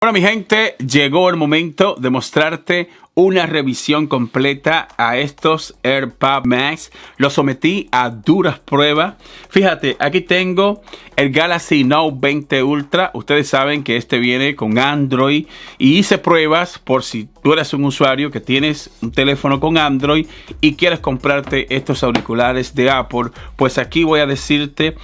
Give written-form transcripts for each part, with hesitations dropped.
Bueno, mi gente, llegó el momento de mostrarte una revisión completa a estos AirPods Max. Los sometí a duras pruebas. Fíjate, aquí tengo el Galaxy Note 20 Ultra. Ustedes saben que este viene con Android y hice pruebas por si tú eres un usuario que tienes un teléfono con Android y quieres comprarte estos auriculares de Apple. Pues aquí voy a decirte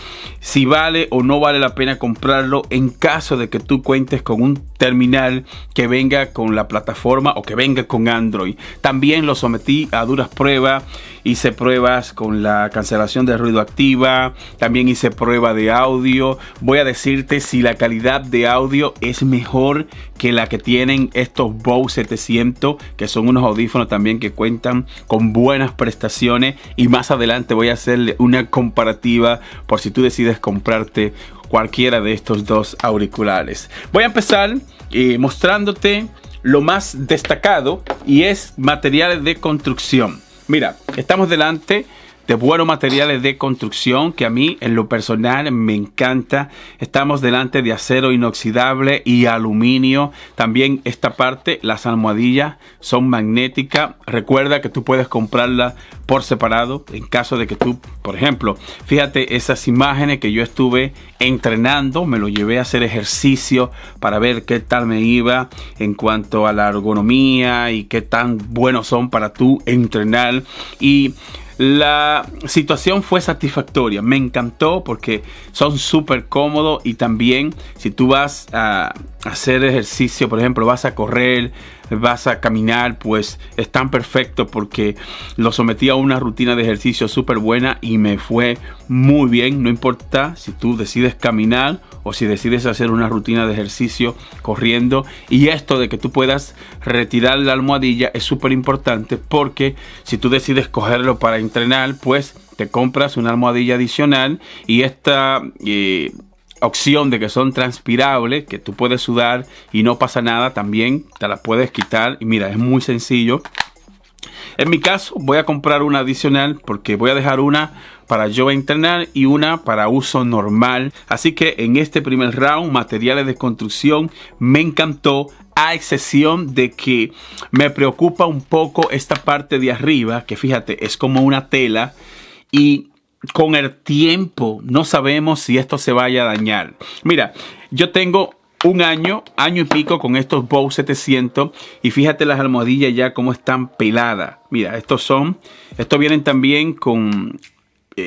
si vale o no vale la pena comprarlo en caso de que tú cuentes con un terminal que venga con la plataforma o que venga con Android. También lo sometí a duras pruebas. Hice pruebas con la cancelación de ruido activa. También hice prueba de audio. Voy a decirte si la calidad de audio es mejor que la que tienen estos Bose 700, que son unos audífonos también que cuentan con buenas prestaciones. Y más adelante voy a hacerle una comparativa por si tú decides comprarte cualquiera de estos dos auriculares. Voy a empezar mostrándote lo más destacado y es materiales de construcción. Mira, estamos delante de buenos materiales de construcción que a mí en lo personal me encanta. Estamos delante de acero inoxidable y aluminio. También esta parte, las almohadillas son magnéticas. Recuerda que tú puedes comprarlas por separado en caso de que tú, por ejemplo, fíjate esas imágenes que yo estuve entrenando, me lo llevé a hacer ejercicio para ver qué tal me iba en cuanto a la ergonomía y qué tan buenos son para tú entrenar. Y la situación fue satisfactoria, me encantó porque son súper cómodos y también si tú vas a hacer ejercicio, por ejemplo, vas a correr, vas a caminar, pues están perfectos porque lo sometí a una rutina de ejercicio súper buena y me fue muy bien. No importa si tú decides caminar o si decides hacer una rutina de ejercicio corriendo. Y esto de que tú puedas retirar la almohadilla es súper importante porque si tú decides cogerlo para entrenar, pues te compras una almohadilla adicional y esta opción de que son transpirables, que tú puedes sudar y no pasa nada, también te la puedes quitar. Y mira, es muy sencillo. En mi caso voy a comprar una adicional porque voy a dejar una para yo entrenar y una para uso normal. Así que en este primer round, materiales de construcción, me encantó, a excepción de que me preocupa un poco esta parte de arriba, que fíjate, es como una tela y con el tiempo no sabemos si esto se vaya a dañar. Mira, yo tengo un año y pico con estos Bose 700 y fíjate las almohadillas ya como están peladas. Mira, estos vienen también con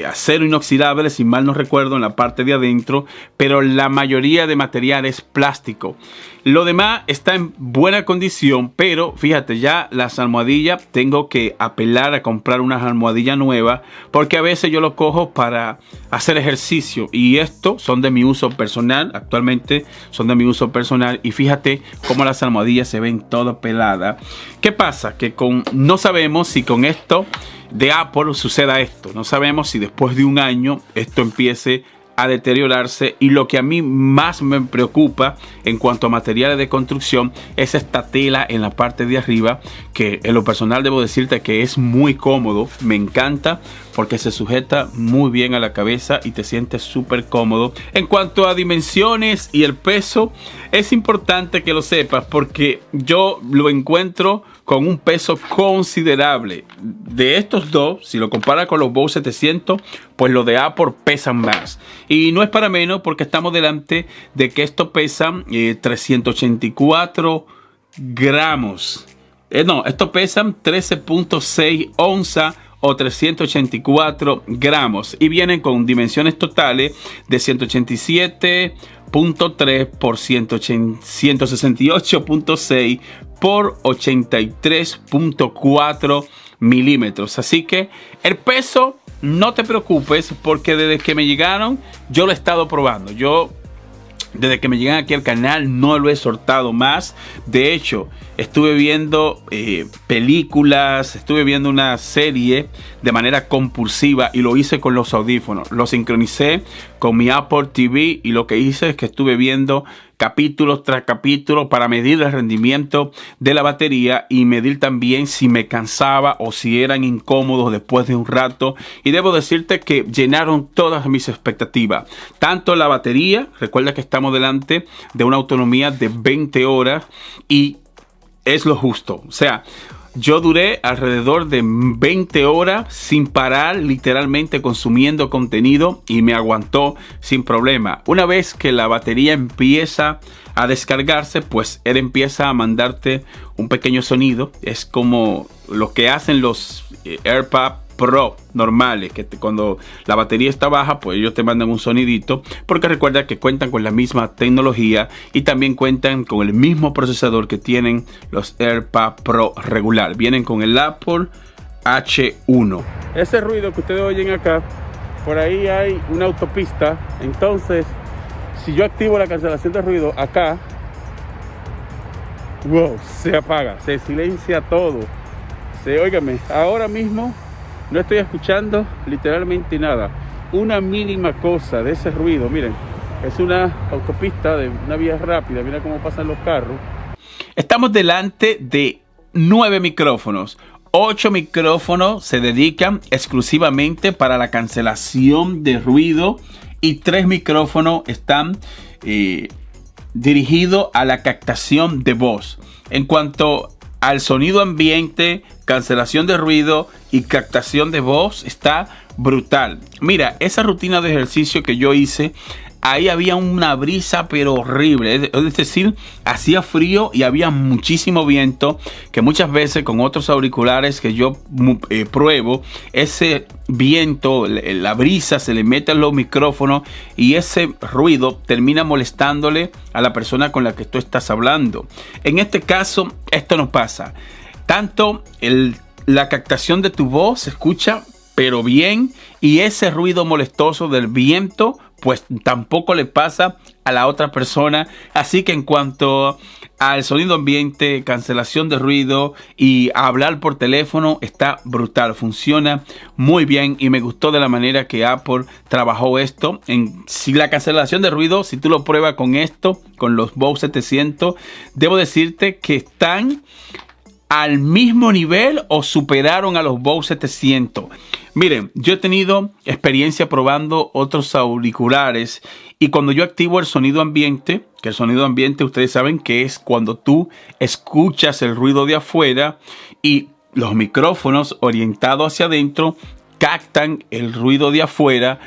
acero inoxidable, si mal no recuerdo, en la parte de adentro, pero la mayoría de material es plástico. Lo demás está en buena condición, pero fíjate, ya las almohadillas tengo que apelar a comprar unas almohadillas nuevas porque a veces yo lo cojo para hacer ejercicio y estos son de mi uso personal. Actualmente son de mi uso personal y fíjate cómo las almohadillas se ven todas peladas. ¿Qué pasa? Que no sabemos si con esto de Apple suceda esto. No sabemos si después de un año esto empiece a deteriorarse, y lo que a mí más me preocupa en cuanto a materiales de construcción es esta tela en la parte de arriba, que en lo personal debo decirte que es muy cómodo, me encanta porque se sujeta muy bien a la cabeza y te sientes súper cómodo. En cuanto a dimensiones y el peso, es importante que lo sepas porque yo lo encuentro con un peso considerable. De estos dos, si lo comparas con los Bose 700, pues los de Apple pesan más. Y no es para menos porque estamos delante de que estos pesan 384 gramos. No, estos pesan 13.6 onzas o 384 gramos. Y vienen con dimensiones totales de 187.3 por 168.6 por 83.4 milímetros. Así que el peso, no te preocupes porque desde que me llegaron yo lo he estado probando. Desde que me llegan aquí al canal no lo he soltado más. De hecho, estuve viendo películas, estuve viendo una serie de manera compulsiva y lo hice con los audífonos. Lo sincronicé con mi Apple TV y lo que hice es que estuve viendo capítulo tras capítulo para medir el rendimiento de la batería y medir también si me cansaba o si eran incómodos después de un rato. Y debo decirte que llenaron todas mis expectativas. Tanto la batería, recuerda que estamos delante de una autonomía de 20 horas y es lo justo. O sea, yo duré alrededor de 20 horas sin parar, literalmente consumiendo contenido, y me aguantó sin problema. Una vez que la batería empieza a descargarse, pues él empieza a mandarte un pequeño sonido. Es como lo que hacen los AirPods Pro normales, que cuando la batería está baja, pues ellos te mandan un sonidito, porque recuerda que cuentan con la misma tecnología y también cuentan con el mismo procesador que tienen los AirPods Pro regular. Vienen con el Apple H1. Ese ruido que ustedes oyen acá, por ahí hay una autopista. Entonces, si yo activo la cancelación de ruido acá, wow, se apaga, se silencia todo. Óigame, ahora mismo no estoy escuchando literalmente nada. Una mínima cosa de ese ruido. Miren, es una autopista de una vía rápida. Mira cómo pasan los carros. Estamos delante de 9 micrófonos. 8 micrófonos se dedican exclusivamente para la cancelación de ruido y 3 micrófonos están dirigidos a la captación de voz. En cuanto al sonido ambiente, cancelación de ruido y captación de voz, está brutal. Mira, esa rutina de ejercicio que yo hice, ahí había una brisa pero horrible, es decir, hacía frío y había muchísimo viento, que muchas veces con otros auriculares que yo pruebo, ese viento, la brisa se le mete a los micrófonos y ese ruido termina molestándole a la persona con la que tú estás hablando. En este caso, esto no pasa. Tanto la captación de tu voz se escucha pero bien, y ese ruido molestoso del viento pues tampoco le pasa a la otra persona. Así que en cuanto al sonido ambiente, cancelación de ruido y hablar por teléfono, está brutal, funciona muy bien y me gustó de la manera que Apple trabajó esto. Si la cancelación de ruido, si tú lo pruebas con esto, con los Bose 700, debo decirte que están al mismo nivel o superaron a los Bose 700. Miren, yo he tenido experiencia probando otros auriculares y cuando yo activo el sonido ambiente, que el sonido ambiente ustedes saben que es cuando tú escuchas el ruido de afuera y los micrófonos orientados hacia adentro captan el ruido de afuera,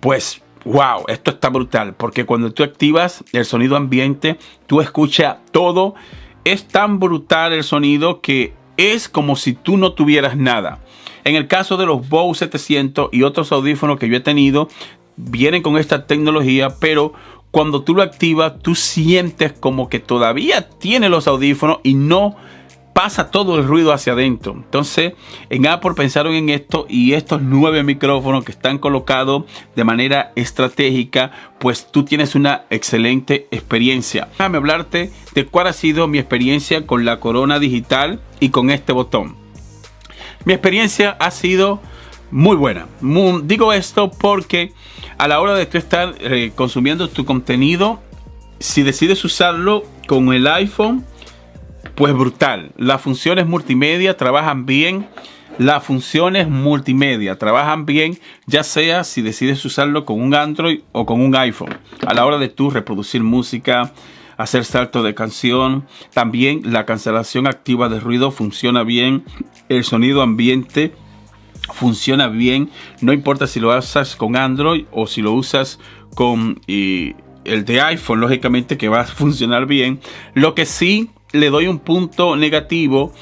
pues wow, esto está brutal, porque cuando tú activas el sonido ambiente, tú escuchas todo. Es tan brutal el sonido que es como si tú no tuvieras nada. En el caso de los Bose 700 y otros audífonos que yo he tenido, vienen con esta tecnología, pero cuando tú lo activas, tú sientes como que todavía tiene los audífonos y no pasa todo el ruido hacia adentro. Entonces, en Apple pensaron en esto y estos 9 micrófonos que están colocados de manera estratégica, pues tú tienes una excelente experiencia. Déjame hablarte de cuál ha sido mi experiencia con la Corona Digital y con este botón. Mi experiencia ha sido muy buena. Digo esto porque a la hora de tú estar consumiendo tu contenido, si decides usarlo con el iPhone, pues brutal. Las funciones multimedia trabajan bien. Ya sea si decides usarlo con un Android o con un iPhone. A la hora de tú reproducir música, hacer saltos de canción. También la cancelación activa de ruido funciona bien. El sonido ambiente funciona bien. No importa si lo usas con Android o si lo usas con el de iPhone, lógicamente que va a funcionar bien. Lo que sí le doy un punto negativo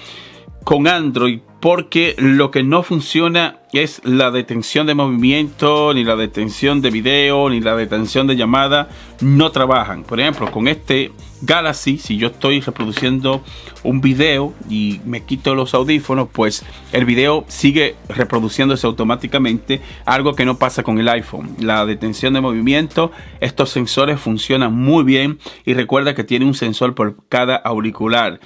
con Android, porque lo que no funciona es la detención de movimiento, ni la detención de video, ni la detención de llamada. No trabajan. Por ejemplo, con este Galaxy, si yo estoy reproduciendo un video y me quito los audífonos, pues el video sigue reproduciéndose automáticamente, algo que no pasa con el iPhone. La detención de movimiento, estos sensores funcionan muy bien y recuerda que tiene un sensor por cada auricular.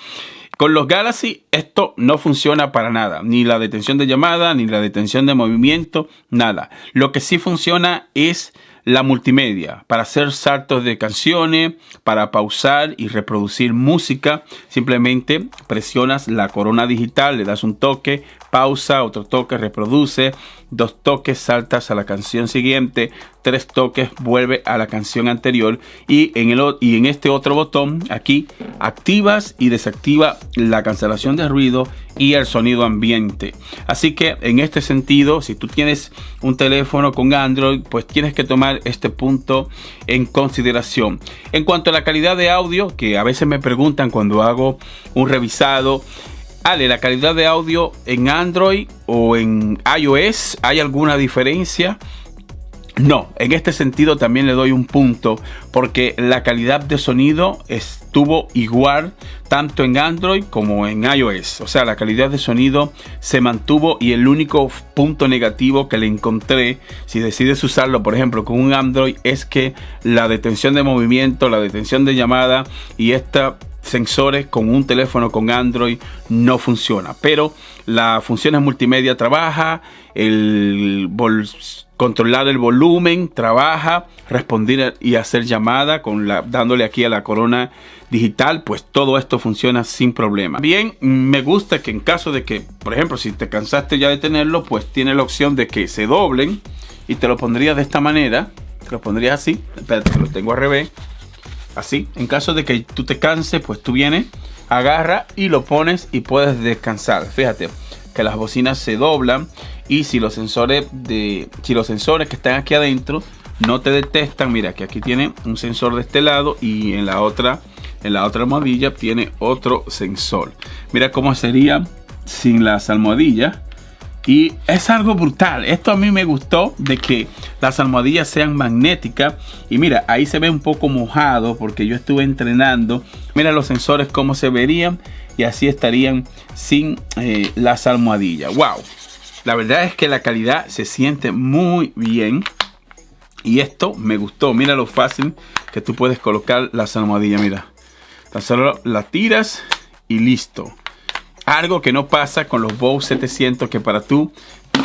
Con los Galaxy esto no funciona para nada, ni la detención de llamada, ni la detención de movimiento, nada. Lo que sí funciona es la multimedia, para hacer saltos de canciones, para pausar y reproducir música. Simplemente presionas la corona digital, le das un toque, pausa, otro toque, reproduce, 2 toques, saltas a la canción siguiente, 3 toques, vuelve a la canción anterior y en este otro botón aquí activas y desactiva la cancelación de ruido y el sonido ambiente. Así que en este sentido, si tú tienes un teléfono con Android, pues tienes que tomar este punto en consideración. En cuanto a la calidad de audio, que a veces me preguntan cuando hago un revisado, Ale, ¿la calidad de audio en Android o en iOS hay alguna diferencia? No, en este sentido también le doy un punto, porque la calidad de sonido estuvo igual tanto en Android como en iOS. O sea, la calidad de sonido se mantuvo y el único punto negativo que le encontré, si decides usarlo, por ejemplo, con un Android, es que la detención de movimiento, la detención de llamada y sensores con un teléfono con Android no funciona, pero la función multimedia trabaja, controlar el volumen trabaja, responder y hacer llamada dándole aquí a la corona digital, pues todo esto funciona sin problema. Bien, me gusta que en caso de que, por ejemplo, si te cansaste ya de tenerlo, pues tiene la opción de que se doblen y te lo pondría de esta manera, te lo pondría así, espérate que lo tengo al revés. Así, en caso de que tú te canses, pues tú vienes, agarra y lo pones y puedes descansar. Fíjate que las bocinas se doblan y si los sensores que están aquí adentro no te detectan, mira que aquí tiene un sensor de este lado y en la otra almohadilla tiene otro sensor. Mira cómo sería sin las almohadillas. Y es algo brutal. Esto a mí me gustó, de que las almohadillas sean magnéticas. Y mira, ahí se ve un poco mojado porque yo estuve entrenando. Mira los sensores cómo se verían y así estarían sin las almohadillas. ¡Wow! La verdad es que la calidad se siente muy bien. Y esto me gustó. Mira lo fácil que tú puedes colocar las almohadillas. Mira, tan solo la tiras y listo. Algo que no pasa con los Bose 700, que para tú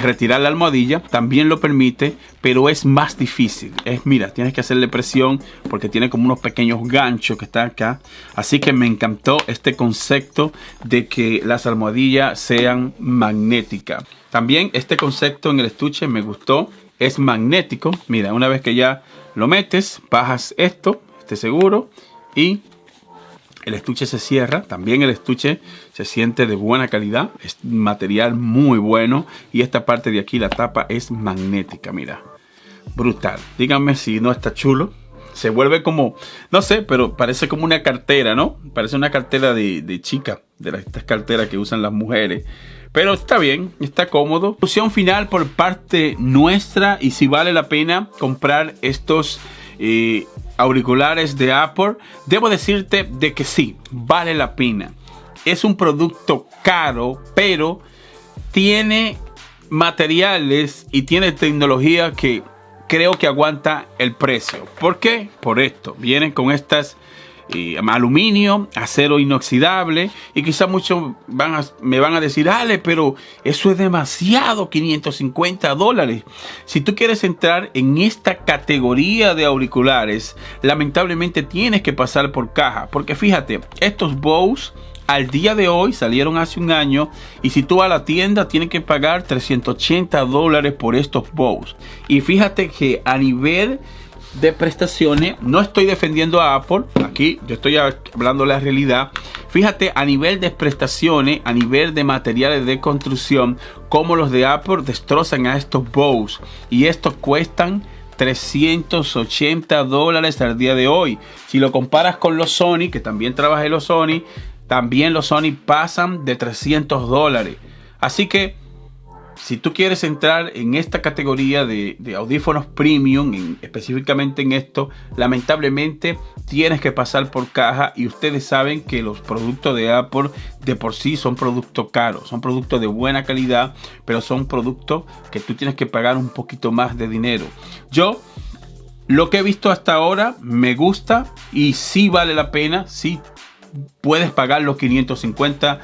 retirar la almohadilla también lo permite, pero es más difícil. Mira, tienes que hacerle presión porque tiene como unos pequeños ganchos que están acá. Así que me encantó este concepto de que las almohadillas sean magnéticas. También este concepto en el estuche me gustó. Es magnético. Mira, una vez que ya lo metes, bajas este seguro y el estuche se cierra. También el estuche se siente de buena calidad. Es material muy bueno. Y esta parte de aquí, la tapa, es magnética. Mira, brutal. Díganme si no está chulo. Se vuelve como, no sé, pero parece como una cartera, ¿no? Parece una cartera de chica. De estas carteras que usan las mujeres. Pero está bien, está cómodo. Conclusión final por parte nuestra. Y si vale la pena comprar estos auriculares de Apple, debo decirte de que sí, vale la pena. Es un producto caro, pero tiene materiales y tiene tecnología que creo que aguanta el precio. ¿Por qué? Por esto. Vienen con estas aluminio, acero inoxidable, y quizás muchos me van a decir, Ale, pero eso es demasiado, $550. Si tú quieres entrar en esta categoría de auriculares, lamentablemente tienes que pasar por caja, porque fíjate, estos Bose al día de hoy salieron hace un año, y si tú vas a la tienda tienes que pagar $380 por estos Bose. Y fíjate que a nivel de prestaciones, no estoy defendiendo a Apple, aquí yo estoy hablando de la realidad. Fíjate, a nivel de prestaciones, a nivel de materiales de construcción, como los de Apple destrozan a estos Bose, y estos cuestan $380 al día de hoy. Si lo comparas con los Sony, que también trabajé los Sony, también los Sony pasan de $300. Así que si tú quieres entrar en esta categoría de audífonos premium, específicamente en esto, lamentablemente tienes que pasar por caja. Y ustedes saben que los productos de Apple de por sí son productos caros, son productos de buena calidad, pero son productos que tú tienes que pagar un poquito más de dinero. Yo, lo que he visto hasta ahora, me gusta y sí vale la pena, sí puedes pagar los $550.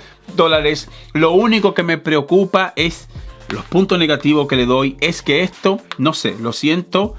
Lo único que me preocupa es los puntos negativos que le doy, es que esto, no sé, lo siento,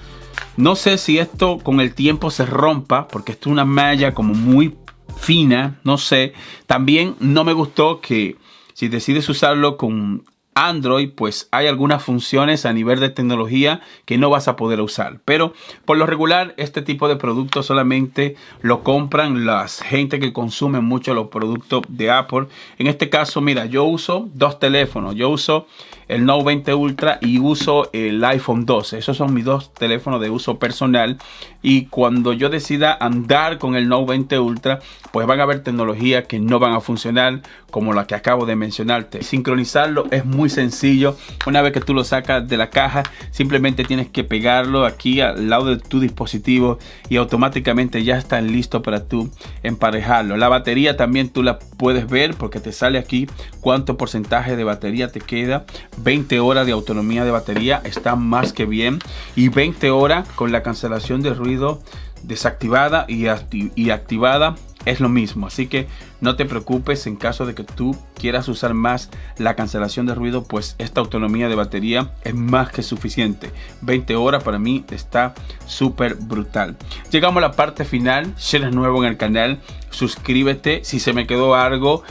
No sé si esto con el tiempo se rompa, porque esto es una malla como muy fina, no sé. También no me gustó que si decides usarlo con Android, pues hay algunas funciones a nivel de tecnología que no vas a poder usar. Pero por lo regular, este tipo de productos solamente lo compran las gente que consumen mucho los productos de Apple. En este caso, mira, yo uso dos teléfonos. Yo uso el Note 20 Ultra y uso el iPhone 12. Esos son mis dos teléfonos de uso personal. Y cuando yo decida andar con el Note 20 Ultra, pues van a haber tecnologías que no van a funcionar, como la que acabo de mencionarte. Sincronizarlo es muy sencillo. Una vez que tú lo sacas de la caja, simplemente tienes que pegarlo aquí al lado de tu dispositivo y automáticamente ya está listo para tú emparejarlo. La batería también tú la puedes ver porque te sale aquí cuánto porcentaje de batería te queda. 20 horas de autonomía de batería, está más que bien. Y 20 horas con la cancelación de ruido desactivada y activada es lo mismo. Así que no te preocupes en caso de que tú quieras usar más la cancelación de ruido, pues esta autonomía de batería es más que suficiente. 20 horas para mí está súper brutal. Llegamos a la parte final. Si eres nuevo en el canal, suscríbete. Si se me quedó algo,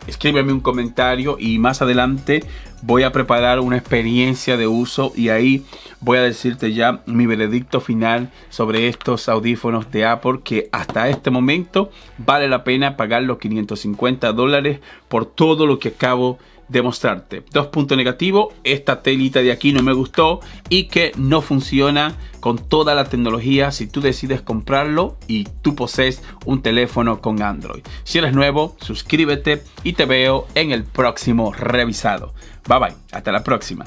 escríbeme un comentario y más adelante voy a preparar una experiencia de uso y ahí voy a decirte ya mi veredicto final sobre estos audífonos de Apple, que hasta este momento vale la pena pagar los $550 por todo lo que acabo de mostrarte. Dos puntos negativos: esta telita de aquí no me gustó y que no funciona con toda la tecnología si tú decides comprarlo y tú posees un teléfono con Android. Si eres nuevo, suscríbete y te veo en el próximo revisado. Bye bye, hasta la próxima.